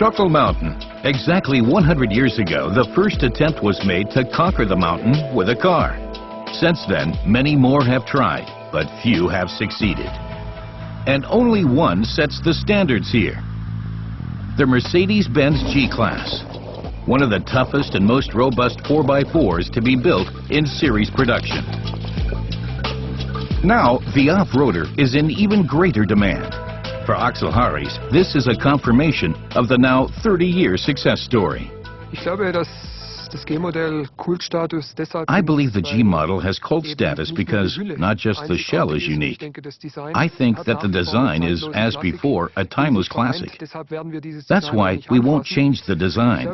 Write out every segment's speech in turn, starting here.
Shuttle Mountain. Exactly 100 years ago, the first attempt was made to conquer the mountain with a car. Since then, many more have tried, but few have succeeded. And only one sets the standards here. The Mercedes-Benz G-Class. One of the toughest and most robust 4x4s to be built in series production. Now, the off-roader is in even greater demand. For Axel Harries, this is a confirmation of the now 30-year success story. I believe the G model has cult status because not just the shell is unique. I think that the design is, as before, a timeless classic. That's why we won't change the design.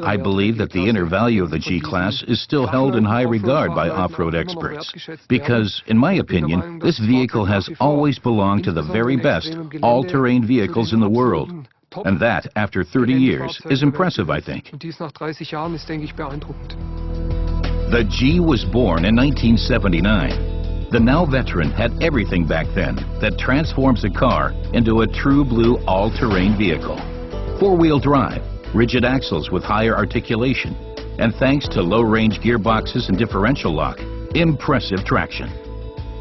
I believe that the inner value of the G-Class is still held in high regard by off-road experts. Because, in my opinion, this vehicle has always belonged to the very best all-terrain vehicles in the world. And that, after 30 years, is impressive, I think. The G was born in 1979. The now veteran had everything back then that transforms a car into a true blue all-terrain vehicle. Four-wheel drive, rigid axles with higher articulation, and thanks to low-range gearboxes and differential lock, impressive traction.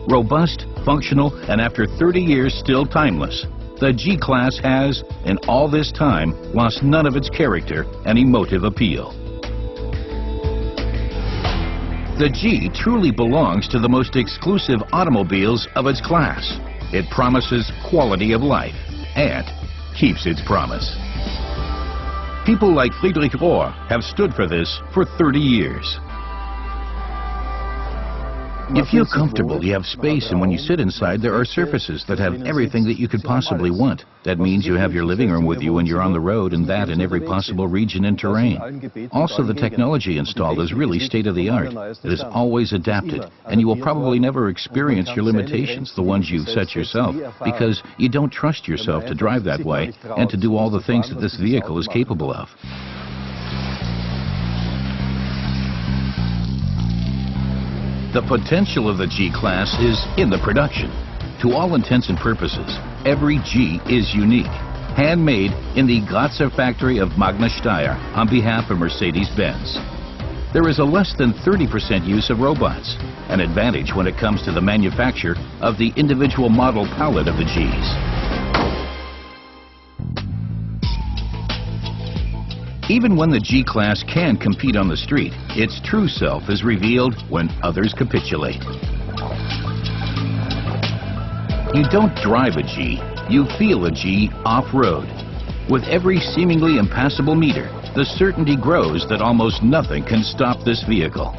Robust, functional, and after 30 years still timeless. The G-Class has, in all this time, lost none of its character and emotive appeal. The G truly belongs to the most exclusive automobiles of its class. It promises quality of life and keeps its promise. People like Friedrich Rohr have stood for this for 30 years. You feel comfortable, you have space, and when you sit inside, there are surfaces that have everything that you could possibly want. That means you have your living room with you when you're on the road, and that in every possible region and terrain. Also, the technology installed is really state-of-the-art. It is always adapted, and you will probably never experience your limitations, the ones you've set yourself, because you don't trust yourself to drive that way and to do all the things that this vehicle is capable of. The potential of the G-Class is in the production. To all intents and purposes, every G is unique, handmade in the Grazer factory of Magna Steyr on behalf of Mercedes-Benz. There is a less than 30% use of robots, an advantage when it comes to the manufacture of the individual model palette of the Gs. Even when the G-Class can compete on the street, its true self is revealed when others capitulate. You don't drive a G, you feel a G off-road. With every seemingly impassable meter, the certainty grows that almost nothing can stop this vehicle.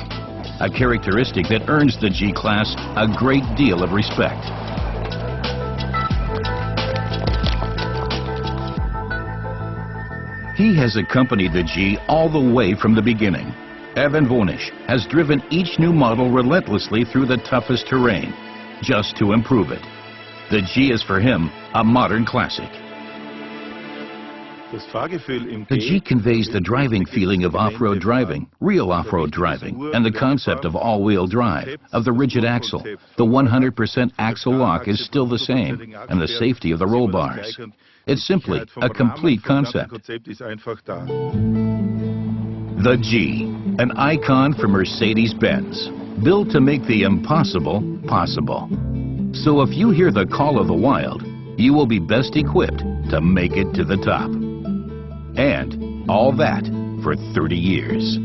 A characteristic that earns the G-Class a great deal of respect. He has accompanied the G all the way from the beginning. Evan Vonish has driven each new model relentlessly through the toughest terrain, just to improve it. The G is for him a modern classic. The G conveys the driving feeling of off-road driving, real off-road driving, and the concept of all-wheel drive, of the rigid axle. The 100% axle lock is still the same, and the safety of the roll bars. It's simply a complete concept. The G, an icon for Mercedes-Benz, built to make the impossible possible. So if you hear the call of the wild, you will be best equipped to make it to the top. And all that for 30 years.